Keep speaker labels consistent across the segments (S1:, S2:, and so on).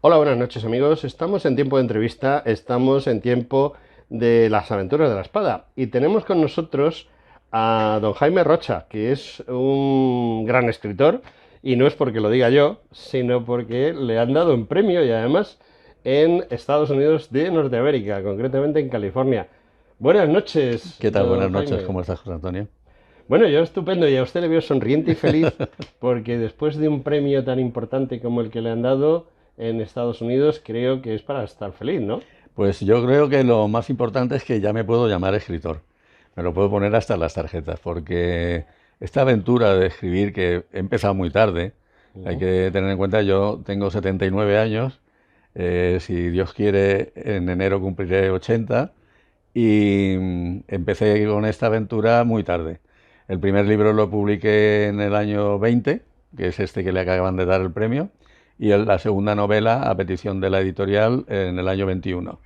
S1: Hola, buenas noches amigos. Estamos en tiempo de entrevista, estamos en tiempo de las aventuras de la espada y tenemos con nosotros a don Jaime Rocha, que es un gran escritor y no es porque lo diga yo, sino porque le han dado un premio y además en Estados Unidos de Norteamérica, concretamente en California. Buenas noches,
S2: ¿Qué tal?
S1: don
S2: Buenas noches,
S1: Jaime.
S2: ¿cómo estás, José Antonio?
S1: Bueno, yo estupendo y a usted le veo sonriente y feliz porque después de un premio tan importante como el que le han dado en Estados Unidos, creo que es para estar feliz, ¿no?
S2: Pues yo creo que lo más importante es que ya me puedo llamar escritor. Me lo puedo poner hasta en las tarjetas, porque esta aventura de escribir, que he empezado muy tarde, hay
S1: Ujú.
S2: que tener en cuenta, yo tengo 79 años, si Dios quiere, en enero cumpliré 80, y empecé con esta aventura muy tarde. El primer libro lo publiqué en el año 20, que es este que le acaban de dar el premio, y la segunda novela, a petición de la editorial, en el año 21.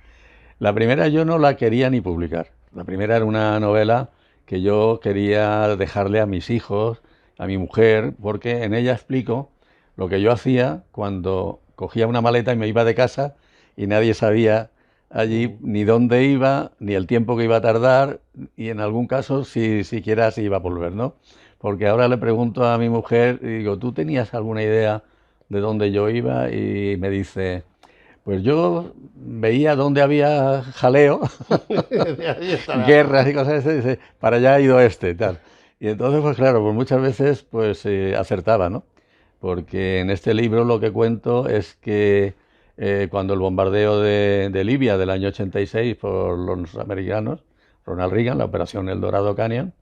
S2: La primera yo no la quería ni publicar. La primera era una novela que yo quería dejarle a mis hijos, a mi mujer, porque en ella explico lo que yo hacía cuando cogía una maleta y me iba de casa y nadie sabía allí
S1: Ujú.
S2: ni dónde iba, ni el tiempo que iba a tardar, y en algún caso si siquiera si iba a volver, ¿no? Porque ahora le pregunto a mi mujer y digo, ¿tú tenías alguna idea de dónde yo iba? Y me dice, pues yo veía dónde había jaleo,
S1: Ahí estará.
S2: guerras y cosas así, dice, para allá ha ido este, tal. Y entonces, pues claro, pues muchas veces pues acertaba, ¿no? Porque en este libro lo que cuento es que cuando el bombardeo de Libia del año 86 por los americanos, Ronald Reagan, la operación El Dorado Canyon,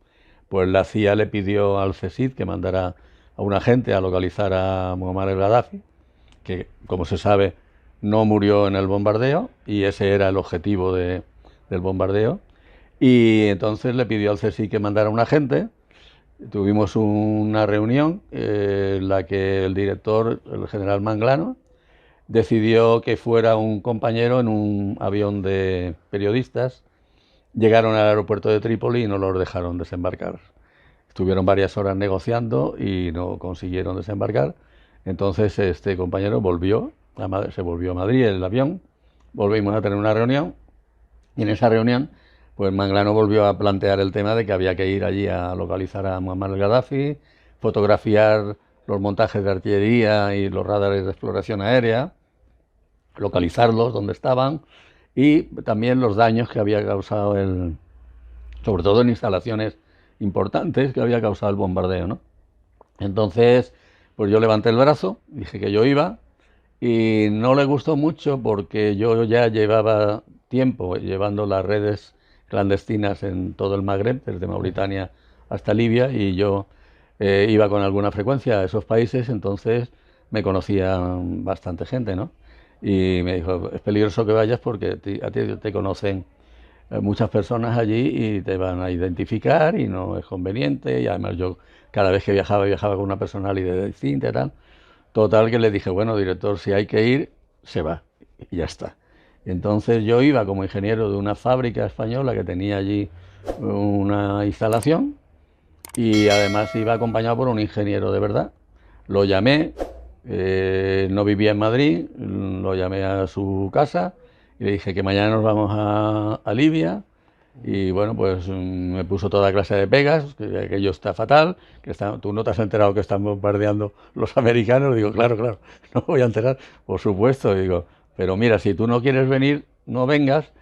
S2: pues la CIA le pidió al CSIC que mandara a un agente a localizar a Muammar el Gaddafi, que como se sabe no murió en el bombardeo y ese era el objetivo del bombardeo. Y entonces le pidió al CSI que mandara un agente. Tuvimos una reunión en la que el director, el general Manglano, decidió que fuera un compañero en un avión de periodistas. Llegaron al aeropuerto de Trípoli y no los dejaron desembarcar. Estuvieron varias horas negociando y no consiguieron desembarcar. Entonces este compañero se volvió a Madrid en el avión, volvimos a tener una reunión y en esa reunión pues Manglano volvió a plantear el tema de que había que ir allí a localizar a Muammar el Gaddafi, fotografiar los montajes de artillería y los radares de exploración aérea, localizarlos donde estaban y también los daños que había causado sobre todo en instalaciones importantes que había causado el bombardeo, ¿no? Entonces, pues yo levanté el brazo, dije que yo iba y no le gustó mucho porque yo ya llevaba tiempo llevando las redes clandestinas en todo el Magreb, desde Mauritania hasta Libia, y yo iba con alguna frecuencia a esos países, entonces me conocía bastante gente, ¿no? Y me dijo, es peligroso que vayas porque a ti te conocen muchas personas allí y te van a identificar y no es conveniente. Y además yo cada vez que viajaba con una personalidad distinta y tal. Total que le dije, bueno, director, si hay que ir, se va. Y ya está. Entonces yo iba como ingeniero de una fábrica española que tenía allí una instalación y además iba acompañado por un ingeniero de verdad. Lo llamé, no vivía en Madrid, lo llamé a su casa y le dije que mañana nos vamos a Libia. Y bueno, pues me puso toda clase de pegas, que aquello está fatal, tú no te has enterado que están bombardeando los americanos. Digo, claro, claro, no me voy a enterar, por supuesto. Digo, pero mira, si tú no quieres venir, no vengas,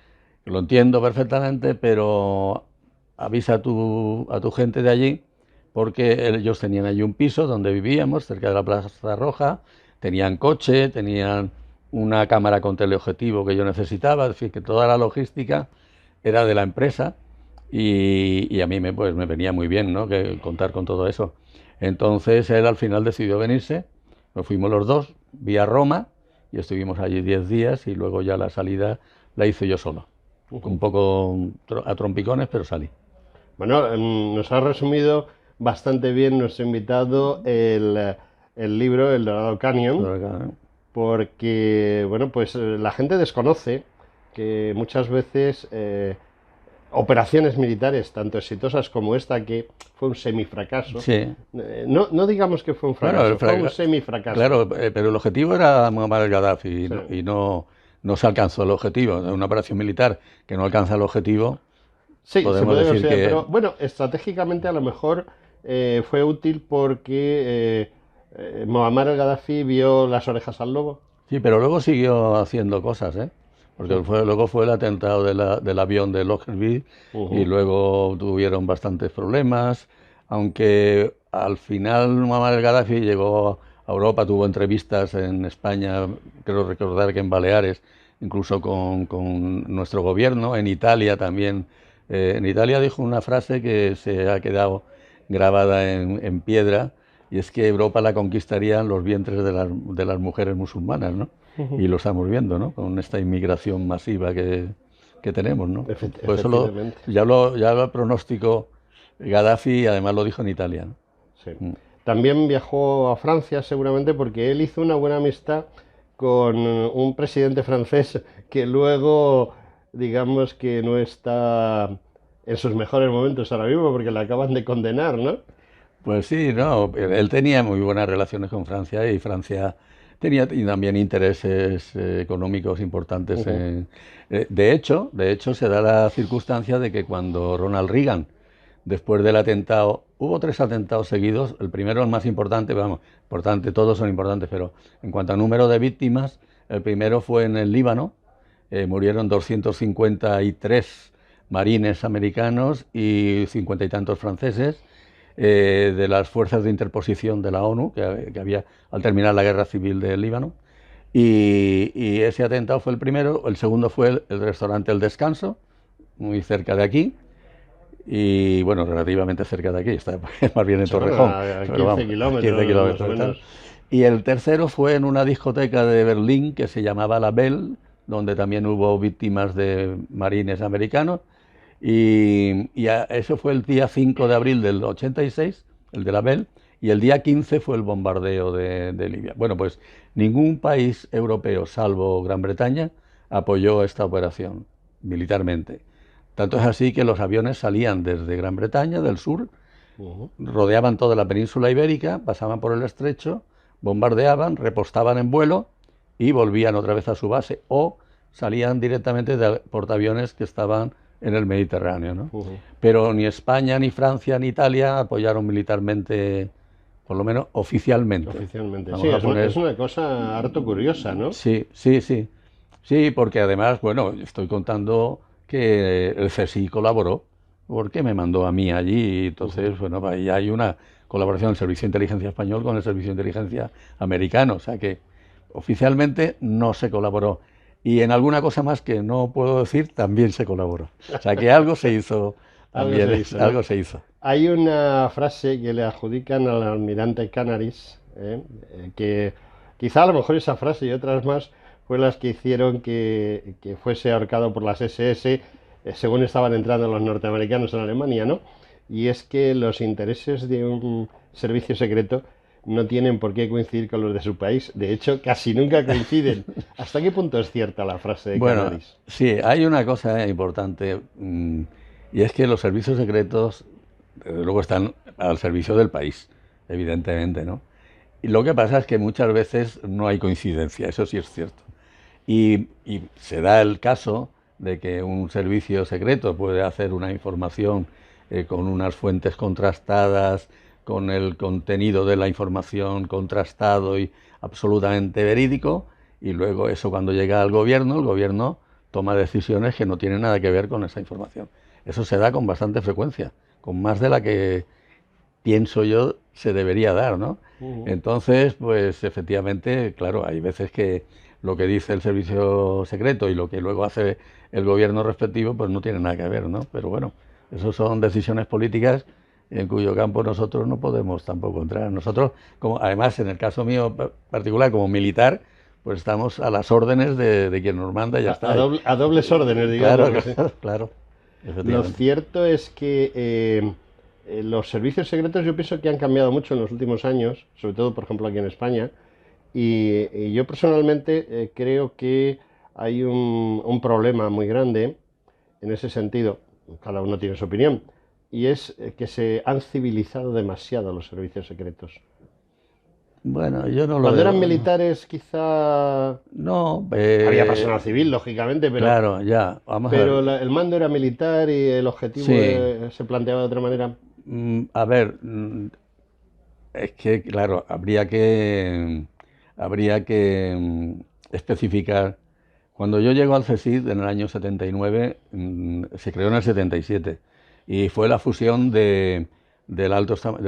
S2: lo entiendo perfectamente, pero avisa a tu gente de allí, porque ellos tenían allí un piso donde vivíamos, cerca de la Plaza Roja, tenían coche, tenían una cámara con teleobjetivo que yo necesitaba, es decir, que toda la logística era de la empresa y a mí pues, me venía muy bien, ¿no? Que contar con todo eso. Entonces él al final decidió venirse, nos fuimos los dos, vía Roma, y estuvimos allí 10 días y luego ya la salida la hice yo solo. Un
S1: Ujú.
S2: poco a trompicones, pero salí.
S1: Bueno, nos ha resumido bastante bien nuestro invitado el libro El Dorado Canyon, porque, bueno, pues la gente desconoce que muchas veces operaciones militares tanto exitosas como esta, que fue un semifracaso.
S2: Sí.
S1: No digamos que fue un fracaso, fue un semifracaso.
S2: Claro, pero el objetivo era Muammar al-Gaddafi
S1: Sí.
S2: y no se alcanzó el objetivo. Una operación militar que no alcanza el objetivo,
S1: Sí, se
S2: podemos
S1: puede
S2: decir
S1: considerar,
S2: que...
S1: pero bueno, estratégicamente a lo mejor fue útil porque Muammar al-Gaddafi vio las orejas al lobo.
S2: Sí, pero luego siguió haciendo cosas, ¿eh? Porque
S1: Sí.
S2: luego fue el atentado del avión de Lockerbie y
S1: Ujú.
S2: luego tuvieron bastantes problemas, aunque al final Muammar al-Gaddafi llegó a Europa, tuvo entrevistas en España, creo recordar que en Baleares, incluso con nuestro gobierno, en Italia también. En Italia dijo una frase que se ha quedado grabada en piedra, y es que Europa la conquistarían los vientres de las mujeres musulmanas, ¿no? Y lo estamos viendo, ¿no? Con esta inmigración masiva que tenemos, ¿no? Por eso
S1: Efectivamente.
S2: ya lo pronóstico Gaddafi, y además lo dijo en Italia, ¿no?
S1: Sí.
S2: Mm.
S1: También viajó a Francia seguramente porque él hizo una buena amistad con un presidente francés que luego, digamos que no está en sus mejores momentos ahora mismo porque le acaban de condenar, ¿no?
S2: Pues sí, no, él tenía muy buenas relaciones con Francia y Francia tenía y también intereses económicos importantes
S1: Ujú.
S2: de hecho, se da la circunstancia de que cuando Ronald Reagan, después del atentado, hubo tres atentados seguidos, el primero el más importante, vamos, importante, todos son importantes, pero en cuanto a número de víctimas, el primero fue en el Líbano, murieron 253 marines americanos y 50 y tantos franceses de las fuerzas de interposición de la ONU, que había al terminar la guerra civil del Líbano. Y ese atentado fue el primero. El segundo fue el restaurante El Descanso, muy cerca de aquí. Y bueno, relativamente cerca de aquí, está más bien en
S1: Sí, bueno,
S2: Torrejón,
S1: a
S2: pero
S1: 15
S2: vamos, 15
S1: kilómetros más o
S2: kilómetros y tal.
S1: menos.
S2: Y el tercero fue en una discoteca de Berlín que se llamaba La Belle, donde también hubo víctimas de marines americanos. Eso fue el día 5 de abril del 86, el de la Bell, y el día 15 fue el bombardeo de Libia. Bueno, pues ningún país europeo, salvo Gran Bretaña, apoyó esta operación militarmente. Tanto es así que los aviones salían desde Gran Bretaña, del sur,
S1: Ujú.
S2: rodeaban toda la península ibérica, pasaban por el estrecho, bombardeaban, repostaban en vuelo y volvían otra vez a su base. O salían directamente de portaaviones que estaban en el Mediterráneo, ¿no?
S1: Ujú.
S2: Pero ni España, ni Francia, ni Italia apoyaron militarmente, por lo menos oficialmente.
S1: Oficialmente. Sí,
S2: Vamos a
S1: es
S2: poner...
S1: una cosa harto curiosa, ¿no?
S2: Sí, sí, sí. Sí, porque además, bueno, estoy contando que el CSI colaboró, porque me mandó a mí allí, y
S1: Ujú.
S2: entonces, bueno, ahí hay una colaboración del Servicio de Inteligencia español con el Servicio de Inteligencia americano, o sea que oficialmente no se colaboró. Y en alguna cosa más que no puedo decir, también se colaboró. O sea que algo se hizo
S1: Algo
S2: también,
S1: se hizo, ¿no?
S2: algo se hizo.
S1: Hay una frase que le adjudican al almirante Canaris, que quizá a lo mejor esa frase y otras más fue las que hicieron que fuese ahorcado por las SS, según estaban entrando los norteamericanos en Alemania, ¿no? Y es que los intereses de un servicio secreto no tienen por qué coincidir con los de su país. De hecho, casi nunca coinciden. ¿Hasta qué punto es cierta la frase de
S2: Bueno,
S1: Canaris?
S2: sí, hay una cosa importante, y es que los servicios secretos, desde luego, están al servicio del país, evidentemente, ¿no? Y lo que pasa es que muchas veces no hay coincidencia, eso sí es cierto. Y se da el caso de que un servicio secreto puede hacer una información con unas fuentes contrastadas, con el contenido de la información contrastado y absolutamente verídico, y luego eso cuando llega al gobierno, el gobierno toma decisiones que no tienen nada que ver con esa información. Eso se da con bastante frecuencia, con más de la que pienso yo se debería dar, ¿no?
S1: Ujú.
S2: Entonces, pues efectivamente, claro, hay veces que lo que dice el servicio secreto y lo que luego hace el gobierno respectivo, pues no tiene nada que ver, ¿no? Pero bueno, eso son decisiones políticas en cuyo campo nosotros no podemos tampoco entrar. Nosotros, como además en el caso mío particular como militar, pues estamos a las órdenes de quien nos manda y ya está.
S1: A dobles órdenes,
S2: Claro,
S1: digamos. ¿Sí?
S2: claro, claro,
S1: Lo
S2: efectivamente.
S1: cierto es que los servicios secretos yo pienso que han cambiado mucho en los últimos años, sobre todo, por ejemplo, aquí en España, y yo personalmente creo que hay un problema muy grande en ese sentido. cada uno tiene su opinión, y es que se han civilizado demasiado los servicios secretos.
S2: Bueno, yo no lo
S1: Cuando eran
S2: veo. No,
S1: militares quizá
S2: no,
S1: había personal civil, lógicamente,
S2: claro, ya, vamos a
S1: pero
S2: ver.
S1: el mando era militar y el objetivo
S2: Sí,
S1: se planteaba de otra manera.
S2: a ver, es que, claro, habría que especificar. Cuando yo llego al CSIC en el año 79, se creó en el 77 y fue la fusión del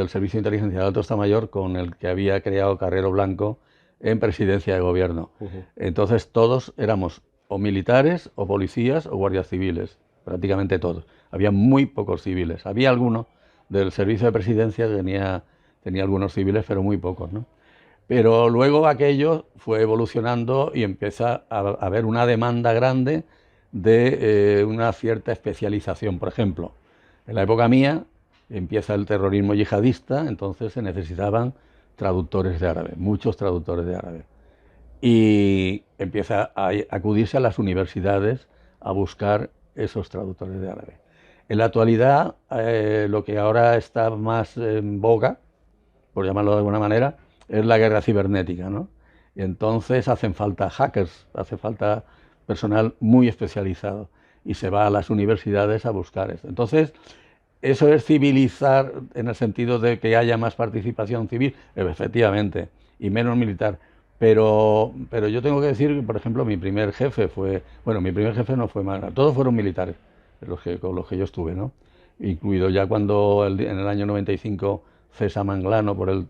S2: Servicio de Inteligencia del Alto Estado Mayor con el que había creado Carrero Blanco en Presidencia de Gobierno.
S1: Ujú.
S2: Entonces todos éramos o militares o policías o guardias civiles, prácticamente todos. Había muy pocos civiles. Había alguno del Servicio de Presidencia que tenía algunos civiles, pero muy pocos, ¿no? Pero luego aquello fue evolucionando y empieza a haber una demanda grande de una cierta especialización. Por ejemplo, en la época mía empieza el terrorismo yihadista, entonces se necesitaban traductores de árabe, muchos traductores de árabe. Y empieza a acudirse a las universidades a buscar esos traductores de árabe. En la actualidad, lo que ahora está más en boga, por llamarlo de alguna manera, es la guerra cibernética, ¿no? Y entonces hacen falta hackers, hace falta personal muy especializado y se va a las universidades a buscar eso. Entonces, eso es civilizar en el sentido de que haya más participación civil, efectivamente, y menos militar. Pero yo tengo que decir que, por ejemplo, mi primer jefe fue, bueno, mi primer jefe no fue mal, todos fueron militares, con los que yo estuve, ¿no? Incluido ya cuando en el año 95 cesa Manglano por el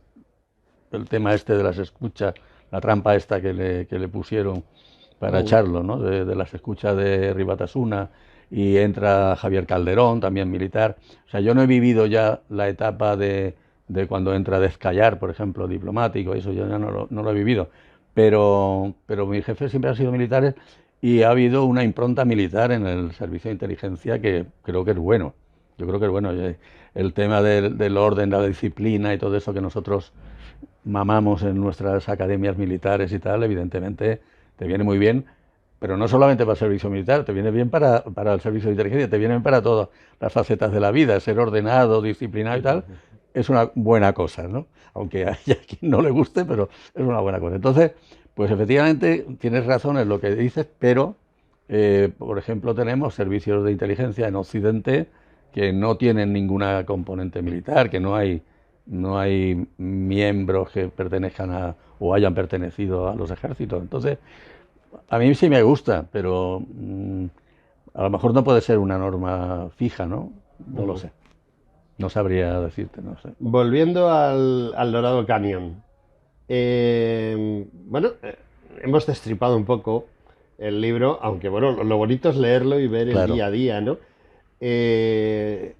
S2: tema este de las escuchas, la trampa esta que le pusieron para
S1: Ujú.
S2: echarlo, ¿no? De las escuchas de Ribatasuna, y entra Javier Calderón, también militar. O sea, yo no he vivido ya la etapa de cuando entra Descallar, por ejemplo, diplomático, eso yo ya no lo he vivido. Pero mis jefes siempre han sido militares y ha habido una impronta militar en el servicio de inteligencia que creo que es bueno. Yo creo que es bueno. El tema del orden, la disciplina y todo eso que nosotros mamamos en nuestras academias militares y tal, evidentemente te viene muy bien, pero no solamente para el servicio militar, te viene bien para el servicio de inteligencia, te viene bien para todas las facetas de la vida, ser ordenado, disciplinado y tal, es una buena cosa, ¿no? Aunque haya quien no le guste, pero es una buena cosa. Entonces, pues efectivamente tienes razón en lo que dices, pero, por ejemplo, tenemos servicios de inteligencia en Occidente que no tienen ninguna componente militar, que no hay miembros que pertenezcan o hayan pertenecido a los ejércitos. Entonces, a mí sí me gusta, pero a lo mejor no puede ser una norma fija, ¿no? No lo
S1: Ujú.
S2: sé. No sabría decirte, no sé.
S1: Volviendo al Dorado Canyon. Bueno, hemos destripado un poco el libro, aunque bueno, lo bonito es leerlo y ver el
S2: Claro,
S1: día a día, ¿no? Eh,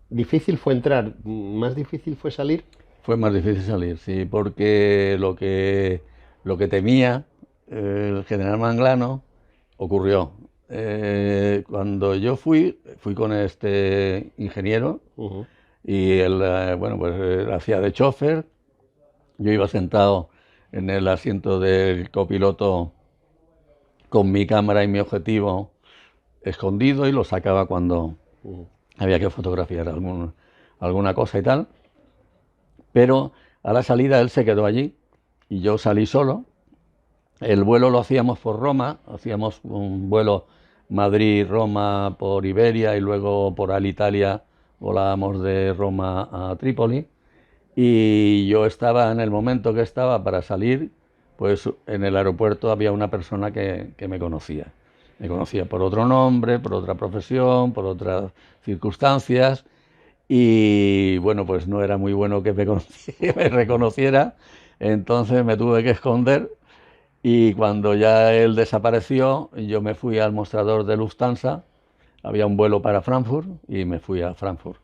S1: Difícil fue entrar, más difícil fue salir.
S2: fue más difícil salir, sí, porque lo que temía el general Manglano ocurrió. Cuando yo fui con este ingeniero
S1: Ujú.
S2: y él, bueno, pues hacía de chofer. Yo iba sentado en el asiento del copiloto con mi cámara y mi objetivo escondido y lo sacaba cuando
S1: Ujú.
S2: había que fotografiar alguna cosa y tal. Pero a la salida él se quedó allí y yo salí solo. El vuelo lo hacíamos por Roma, hacíamos un vuelo Madrid-Roma por Iberia y luego por Alitalia volábamos de Roma a Trípoli. Y yo estaba, en el momento que estaba para salir, pues en el aeropuerto había una persona que me conocía. Me conocía por otro nombre, por otra profesión, por otras circunstancias. Y bueno, pues no era muy bueno que me, me reconociera. Entonces me tuve que esconder. Y cuando ya él desapareció, yo me fui al mostrador de Lufthansa. Había un vuelo para Frankfurt y me fui a Frankfurt.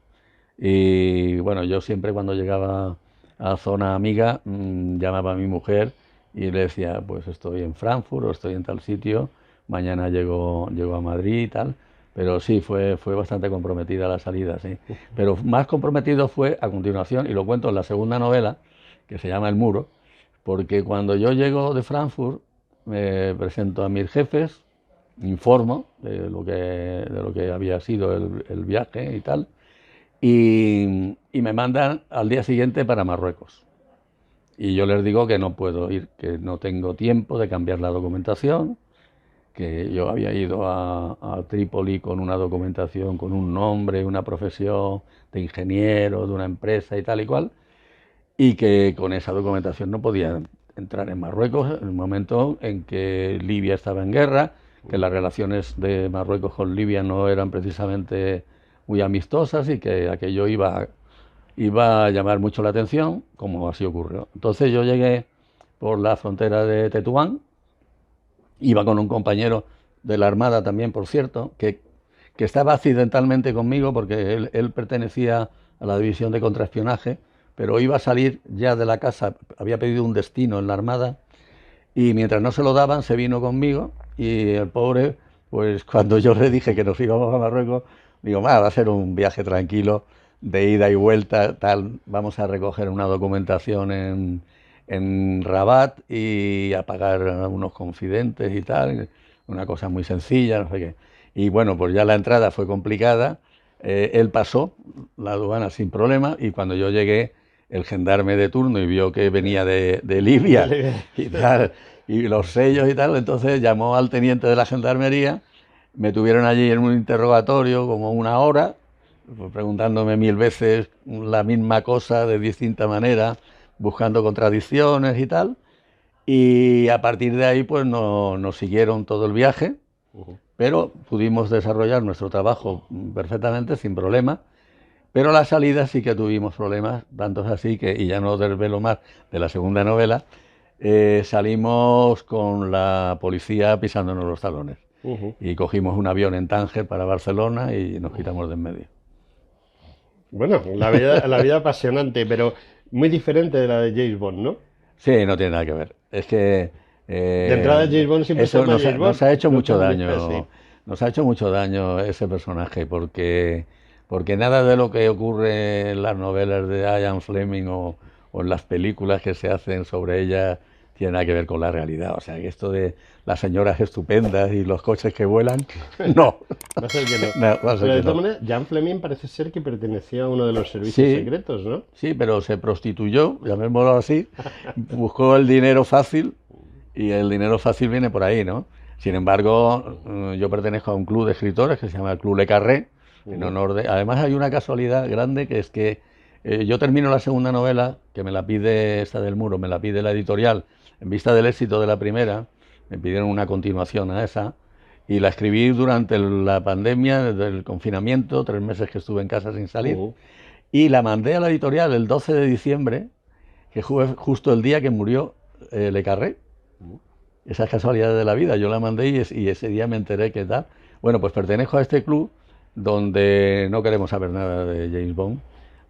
S2: Y bueno, yo siempre cuando llegaba a zona amiga, llamaba a mi mujer y le decía, pues estoy en Frankfurt o estoy en tal sitio, mañana llego a Madrid y tal. Pero sí, fue bastante comprometida la salida, sí. Pero más comprometido fue a continuación, y lo cuento en la segunda novela, que se llama El Muro, porque cuando yo llego de Frankfurt, me presento a mis jefes, informo de lo que había sido el viaje y tal, y me mandan al día siguiente para Marruecos. Y yo les digo que no puedo ir, que no tengo tiempo de cambiar la documentación, que yo había ido a Trípoli con una documentación, con un nombre, una profesión de ingeniero, de una empresa y tal y cual, y que con esa documentación no podía entrar en Marruecos en el momento en que Libia estaba en guerra, que las relaciones de Marruecos con Libia no eran precisamente muy amistosas y que aquello iba a llamar mucho la atención, como así ocurrió. Entonces yo llegué por la frontera de Tetuán, iba con un compañero de la Armada también, por cierto, que estaba accidentalmente conmigo porque él pertenecía a la división de contraespionaje, pero iba a salir ya de la casa, había pedido un destino en la Armada, y mientras no se lo daban se vino conmigo, y el pobre, pues cuando yo le dije que nos íbamos a Marruecos, digo, va a ser un viaje tranquilo, de ida y vuelta, tal, vamos a recoger una documentación en Rabat y a pagar a unos confidentes y tal, una cosa muy sencilla, no sé qué. Y bueno, pues ya la entrada fue complicada, él pasó la aduana sin problema, y cuando yo llegué, el gendarme de turno y vio que venía de Libia y tal, y los sellos y tal, entonces llamó al teniente de la gendarmería, me tuvieron allí en un interrogatorio como una hora, preguntándome 1000 veces la misma cosa de distinta manera, buscando contradicciones y tal, y a partir de ahí pues nos siguieron todo el viaje, pero pudimos desarrollar nuestro trabajo perfectamente, sin problema. Pero la salida sí que tuvimos problemas, tantos así que, y ya no desvelo más de la segunda novela, salimos con la policía pisándonos los talones. Y cogimos un avión en Tánger para Barcelona y nos quitamos de en medio.
S1: Bueno, la vida apasionante, pero muy diferente de la de James Bond, ¿no?
S2: Sí, no tiene nada que ver. Es que
S1: De entrada James Bond siempre se
S2: eso
S1: llama James Bond.
S2: nos ha hecho
S1: No
S2: mucho
S1: cambia, sí.
S2: daño. Nos ha hecho mucho daño ese personaje porque nada de lo que ocurre en las novelas de Ian Fleming o en las películas que se hacen sobre ella tiene nada que ver con la realidad. O sea, que esto de las señoras estupendas y los coches que vuelan, no.
S1: Va a ser que no.
S2: No, va a ser
S1: Pero de
S2: que
S1: todas
S2: no.
S1: maneras, Jan Fleming parece ser que pertenecía a uno de los servicios
S2: Sí,
S1: secretos, ¿no?
S2: sí, pero se prostituyó, llamémoslo así, buscó el dinero fácil y el dinero fácil viene por ahí, ¿no? Sin embargo, yo pertenezco a un club de escritores que se llama el Club Le Carré, en honor de... Además hay una casualidad grande que es que yo termino la segunda novela, que me la pide esta del Muro, me la pide la editorial, en vista del éxito de la primera, me pidieron una continuación a esa, y la escribí durante la pandemia, desde el confinamiento, 3 meses que estuve en casa sin salir, y la mandé a la editorial el 12 de diciembre, que fue justo el día que murió Le Carré. Esas casualidades de la vida, yo la mandé y ese día me enteré que tal. Bueno, pues pertenezco a este club donde no queremos saber nada de James Bond,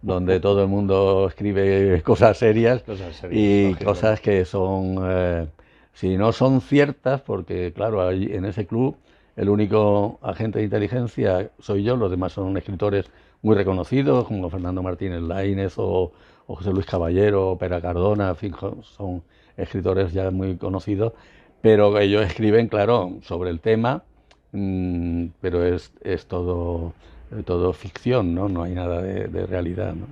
S2: donde todo el mundo escribe cosas serias y
S1: lógico.
S2: cosas que son, si no son ciertas, porque claro, allí, en ese club el único agente de inteligencia soy yo, los demás son escritores muy reconocidos, como Fernando Martínez Lainez o José Luis Caballero, o Pera Cardona, en fin, son escritores ya muy conocidos, pero ellos escriben, claro, sobre el tema, pero es todo ficción, ¿no? No hay nada de realidad, ¿no?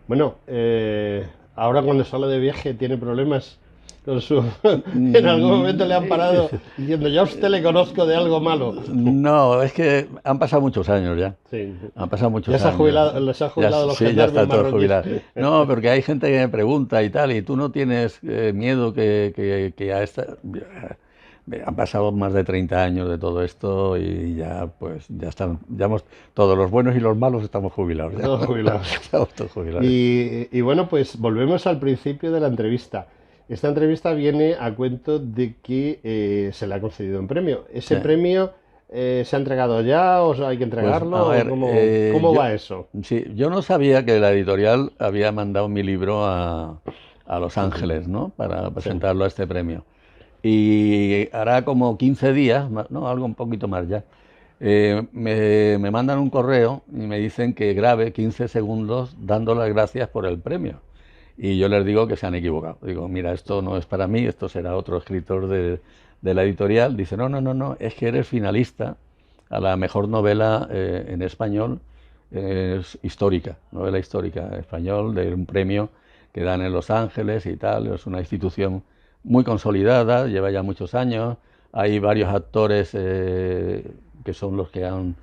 S1: Bueno, ahora cuando sale de viaje tiene problemas con su... En algún momento le han parado diciendo, ya a usted le conozco de algo malo.
S2: No, es que han pasado muchos años ya.
S1: Sí.
S2: Han pasado muchos
S1: Ya se ha
S2: años.
S1: jubilado, les ha jubilado los
S2: Sí, ya
S1: gendarmes
S2: está todo
S1: marroquíes.
S2: jubilado. No, porque hay gente que me pregunta y tal, y tú no tienes miedo que a esta... Han pasado más de 30 años de todo esto y ya, pues, ya están, todos los buenos y los malos estamos jubilados. Ya.
S1: Todos jubilados.
S2: Estamos todos jubilados.
S1: Y bueno, pues volvemos al principio de la entrevista. Esta entrevista viene a cuento de que se le ha concedido un premio. ¿Ese
S2: Sí.
S1: premio se ha entregado ya o hay que entregarlo?
S2: a ver,
S1: ¿Cómo va eso?
S2: Sí, yo no sabía que la editorial había mandado mi libro a Los Ángeles, ¿no? Para presentarlo a este premio. Y hará como 15 días, no, algo un poquito más ya, me mandan un correo y me dicen que grabe 15 segundos dando las gracias por el premio. Y yo les digo que se han equivocado. Digo, mira, esto no es para mí, esto será otro escritor de la editorial, dice, no, no, no, no, es que eres finalista a la mejor novela en español histórica, novela histórica español, de un premio que dan en Los Ángeles y tal. Es una institución muy consolidada, lleva ya muchos años. Hay varios actores que son los que han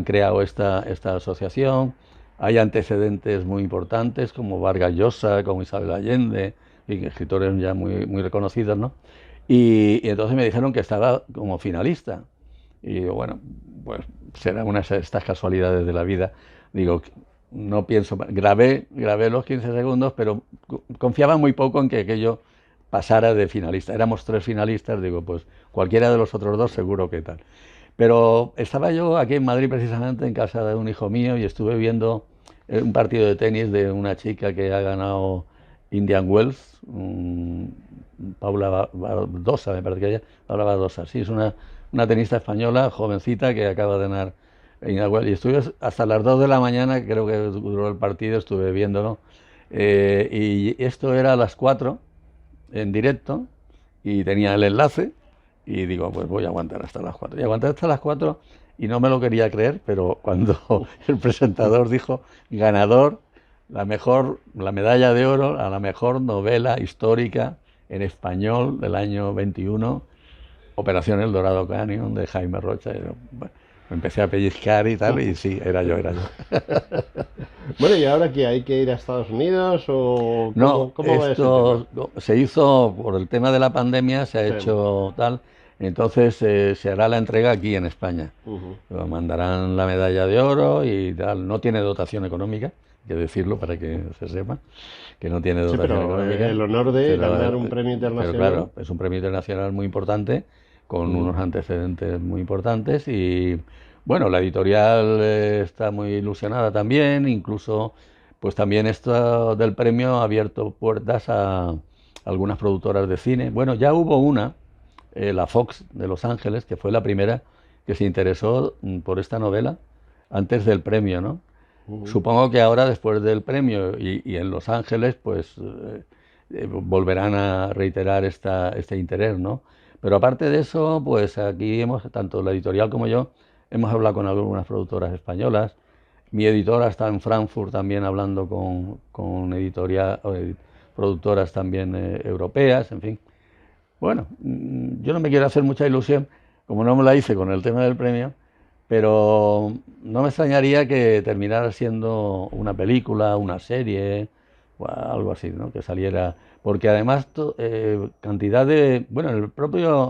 S2: creado esta asociación. Hay antecedentes muy importantes como Vargas Llosa, como Isabel Allende, y escritores ya muy, muy reconocidos, ¿no? Y entonces me dijeron que estaba como finalista. Y digo, bueno, pues será una de estas casualidades de la vida. Digo, no pienso, grabé los 15 segundos, pero confiaba muy poco en que aquello pasara de finalista. Éramos 3 finalistas, digo, pues cualquiera de los otros 2 seguro que tal. Pero estaba yo aquí en Madrid precisamente en casa de un hijo mío y estuve viendo un partido de tenis de una chica que ha ganado Indian Wells, Paula Badosa, me parece que ella, Paula Badosa, sí, es una tenista española, jovencita, que acaba de ganar Indian Wells. Y estuve hasta las 2 de la mañana, creo que duró el partido, estuve viéndolo. Y esto era a las 4 en directo y tenía el enlace y digo, pues voy a aguantar hasta las 4. Y aguanté hasta las 4 y no me lo quería creer, pero cuando el presentador dijo ganador, la medalla de oro a la mejor novela histórica en español del año 21, Operación El Dorado Canyon, de Jaime Rocha. Y yo, bueno, me empecé a pellizcar y tal, y sí, era yo.
S1: Bueno, ¿y ahora qué? ¿Hay que ir a Estados Unidos o
S2: No,
S1: cómo va ese
S2: esto
S1: tema?
S2: se hizo por el tema de la pandemia, se ha
S1: Sí.
S2: hecho tal, entonces se hará la entrega aquí en España.
S1: Ujú.
S2: Mandarán la medalla de oro y tal. No tiene dotación económica, hay que decirlo para que se sepa, que no tiene
S1: Sí,
S2: dotación
S1: pero
S2: económica.
S1: el honor de
S2: Pero,
S1: ganar un premio
S2: pero
S1: internacional.
S2: claro, es un premio internacional muy importante, con unos antecedentes muy importantes y bueno, la editorial está muy ilusionada también, incluso pues también esto del premio ha abierto puertas a algunas productoras de cine. Bueno, ya hubo una, la Fox de Los Ángeles, que fue la primera que se interesó por esta novela antes del premio, ¿no? Supongo que ahora, después del premio y en Los Ángeles, pues volverán a reiterar este interés, ¿no? Pero aparte de eso, pues aquí tanto la editorial como yo, hemos hablado con algunas productoras españolas. Mi editora está en Frankfurt también hablando con productoras también europeas, en fin. Bueno, yo no me quiero hacer mucha ilusión, como no me la hice con el tema del premio, pero no me extrañaría que terminara siendo una película, una serie o algo así, ¿no? Que saliera, porque además cantidad de, bueno,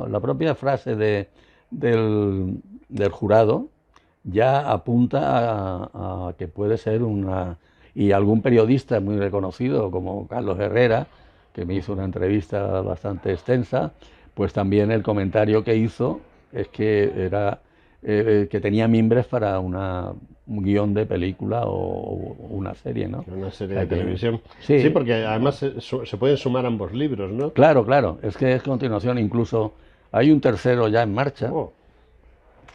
S2: la propia frase del jurado ya apunta a que puede ser y algún periodista muy reconocido como Carlos Herrera, que me hizo una entrevista bastante extensa, pues también el comentario que hizo es que era que tenía mimbres para un guión de película o una serie, ¿no?
S1: Una
S2: O
S1: serie
S2: sea
S1: de televisión.
S2: sí,
S1: Sí, porque además se pueden sumar ambos libros, ¿no?
S2: claro, claro, es que es continuación, incluso hay un tercero ya en marcha.
S1: Oh.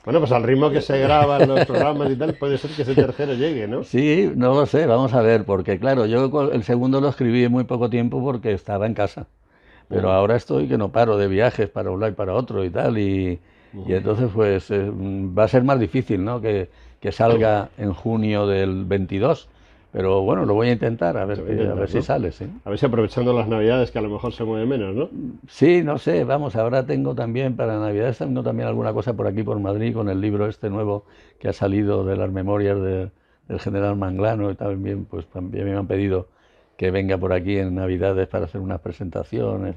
S1: Bueno, pues al ritmo que se graban los programas y tal, puede ser que ese tercero llegue, ¿no?
S2: Sí, no lo sé, vamos a ver, porque claro, yo el segundo lo escribí en muy poco tiempo porque estaba en casa. Pero ahora estoy que no paro de viajes para un lado y para otro y tal, y entonces pues va a ser más difícil, ¿no? Que salga en junio del 22, pero bueno, lo voy a intentar, a ver,
S1: Se va a intentar,
S2: a ver si
S1: ¿no?
S2: sale, sí.
S1: A ver si aprovechando las navidades, que a lo mejor se mueve menos, ¿no?
S2: Sí, no sé, vamos, ahora tengo también para Navidades, tengo también alguna cosa por aquí por Madrid con el libro este nuevo que ha salido de las memorias del general Manglano y también, pues también me han pedido que venga por aquí en Navidades para hacer unas presentaciones.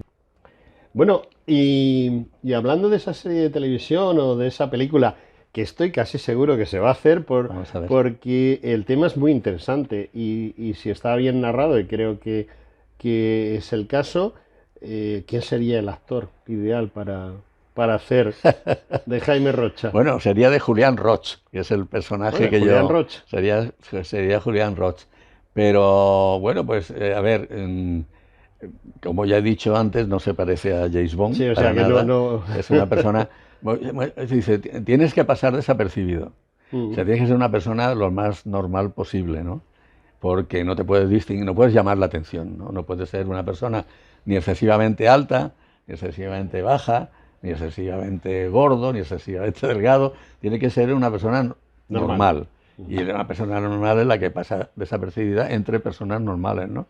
S1: Bueno, y hablando de esa serie de televisión o de esa película, que estoy casi seguro que se va a hacer
S2: Vamos a ver.
S1: porque el tema es muy interesante y si está bien narrado, y creo que es el caso, ¿quién sería el actor ideal para hacer de Jaime Rocha?
S2: Bueno, sería de Julián Roch, que es el personaje
S1: Bueno,
S2: que
S1: Julián
S2: yo...
S1: Roch.
S2: Sería Julián Roch. Pero bueno, pues a ver, como ya he dicho antes, no se parece a James Bond
S1: Sí, o
S2: para
S1: sea que no,
S2: nada.
S1: no.
S2: Es una persona... Dice, tienes que pasar desapercibido. O sea, tienes que ser una persona lo más normal posible, ¿no? Porque no te puedes distinguir, no puedes llamar la atención, ¿no? No puedes ser una persona ni excesivamente alta, ni excesivamente baja, ni excesivamente gordo, ni excesivamente delgado, tiene que ser una persona normal. Y una persona normal es la que pasa desapercibida entre personas normales, ¿no?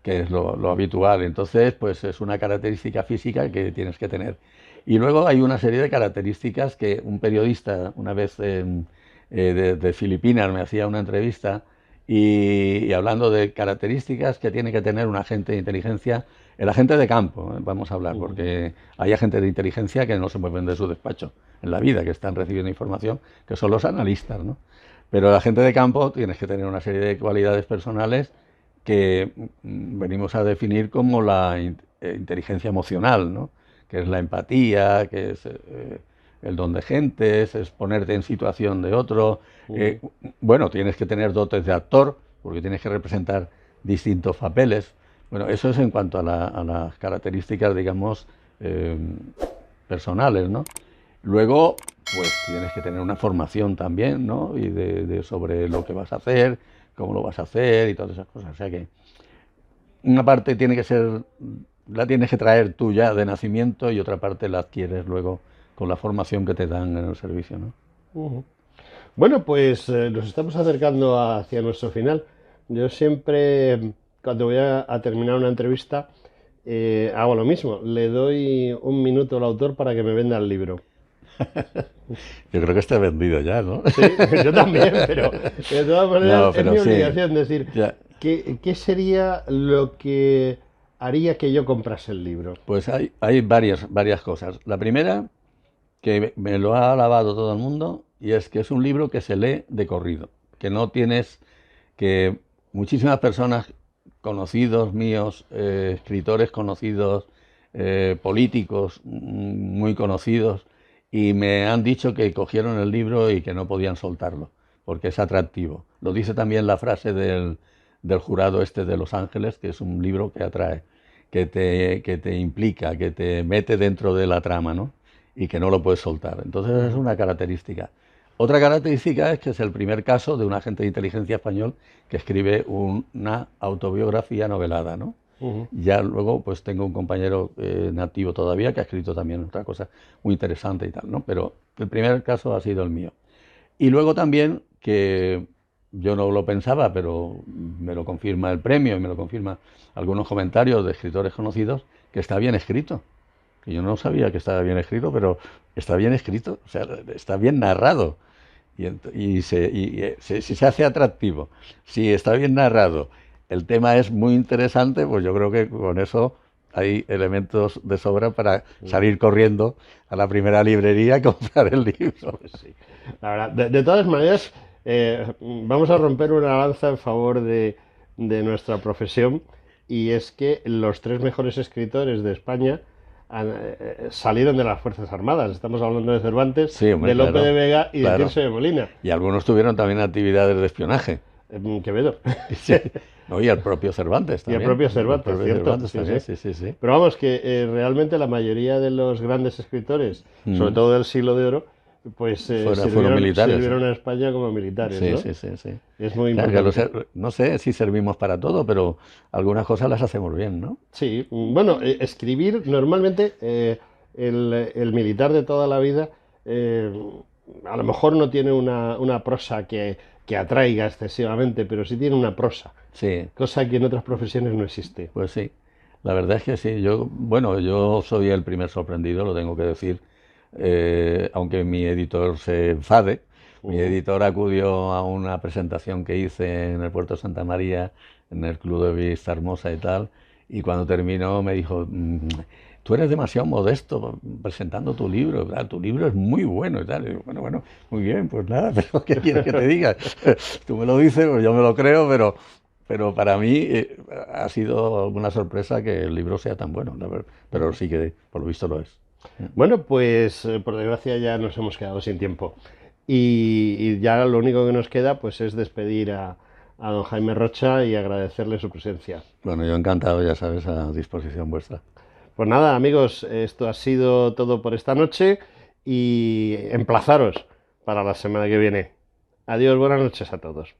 S2: Que es lo habitual. Entonces, pues es una característica física que tienes que tener. Y luego hay una serie de características que un periodista, una vez de Filipinas, me hacía una entrevista y hablando de características que tiene que tener un agente de inteligencia, el agente de campo, vamos a hablar, porque hay agentes de inteligencia que no se mueven de su despacho en la vida, que están recibiendo información, que son los analistas, ¿no? Pero el agente de campo tienes que tener una serie de cualidades personales que venimos a definir como la inteligencia emocional, ¿no? Que es la empatía, que es el don de gentes, es ponerte en situación de otro. Bueno, tienes que tener dotes de actor, porque tienes que representar distintos papeles. Bueno, eso es en cuanto a las características, digamos, personales, ¿no? Luego, pues tienes que tener una formación también, ¿no? Y sobre lo que vas a hacer, cómo lo vas a hacer y todas esas cosas. O sea que una parte tiene que ser, la tienes que traer tú ya de nacimiento y otra parte la adquieres luego con la formación que te dan en el servicio, ¿no?
S1: Bueno, pues nos estamos acercando hacia nuestro final. Yo siempre, cuando voy a terminar una entrevista, hago lo mismo. Le doy un minuto al autor para que me venda el libro.
S2: Yo creo que está vendido ya, ¿no?
S1: Sí, yo también, pero de todas maneras
S2: No,
S1: es
S2: pero
S1: mi
S2: sí,
S1: obligación decir,
S2: ya.
S1: ¿qué sería lo que haría que yo comprase el libro?
S2: Pues hay varias cosas. La primera, que me lo ha alabado todo el mundo, y es que es un libro que se lee de corrido, que no tienes que muchísimas personas conocidos míos, escritores conocidos, políticos muy conocidos, y me han dicho que cogieron el libro y que no podían soltarlo, porque es atractivo. Lo dice también la frase del jurado este de Los Ángeles, que es un libro que atrae, que te implica, que te mete dentro de la trama, ¿no? Y que no lo puedes soltar. Entonces es una característica. Otra característica es que es el primer caso de un agente de inteligencia español que escribe una autobiografía novelada, ¿no? Ya luego pues tengo un compañero nativo todavía que ha escrito también otra cosa muy interesante y tal, ¿no? Pero el primer caso ha sido el mío. Y luego también que yo no lo pensaba, pero me lo confirma el premio y me lo confirma algunos comentarios de escritores conocidos, que está bien escrito. Que yo no sabía que estaba bien escrito, pero está bien escrito, o sea, está bien narrado. Si se hace atractivo, si está bien narrado, el tema es muy interesante, pues yo creo que con eso hay elementos de sobra para salir corriendo a la primera librería a comprar el libro.
S1: Sí. La verdad, de todas maneras, vamos a romper una lanza en favor de nuestra profesión, y es que los tres mejores escritores de España salieron de las Fuerzas Armadas. Estamos hablando de Cervantes,
S2: Sí, hombre,
S1: de Lope
S2: claro,
S1: de Vega y de
S2: claro.
S1: Tirso de Molina.
S2: Y algunos tuvieron también actividades de espionaje.
S1: Quevedo.
S2: Sí. No, y el propio Cervantes
S1: Y el
S2: también.
S1: propio Cervantes,
S2: El propio
S1: cierto.
S2: Cervantes
S1: Sí,
S2: también,
S1: sí.
S2: sí, sí, sí.
S1: Pero vamos, que realmente la mayoría de los grandes escritores, sobre todo del siglo de oro, pues
S2: Fueron militares.
S1: sirvieron a España como militares,
S2: Sí,
S1: ¿no?
S2: sí, sí, sí.
S1: Es muy
S2: Claro, que
S1: importante.
S2: no sé si servimos para todo, pero algunas cosas las hacemos bien, ¿no?
S1: Sí, bueno, escribir normalmente el militar de toda la vida eh, a lo mejor no tiene una prosa que atraiga excesivamente, pero sí tiene una prosa,
S2: Sí,
S1: cosa que en otras profesiones no existe.
S2: pues sí. La verdad es que sí. Bueno, yo soy el primer sorprendido, lo tengo que decir, aunque mi editor se enfade. Mi
S1: Ujú.
S2: editor acudió a una presentación que hice en el Puerto de Santa María, en el Club de Vista Hermosa y tal, y cuando terminó me dijo, tú eres demasiado modesto presentando tu libro, ¿verdad? Tu libro es muy bueno y tal. Y digo, bueno, muy bien, pues nada, pero ¿qué quieres que te diga? Tú me lo dices, pues yo me lo creo, pero para mí ha sido una sorpresa que el libro sea tan bueno, la verdad. Pero sí que por lo visto lo es.
S1: Bueno, pues por desgracia ya nos hemos quedado sin tiempo. Y ya lo único que nos queda pues es despedir a don Jaime Rocha y agradecerle su presencia.
S2: Bueno, yo encantado, ya sabes, a disposición vuestra.
S1: Pues nada, amigos, esto ha sido todo por esta noche y emplazaros para la semana que viene. Adiós, buenas noches a todos.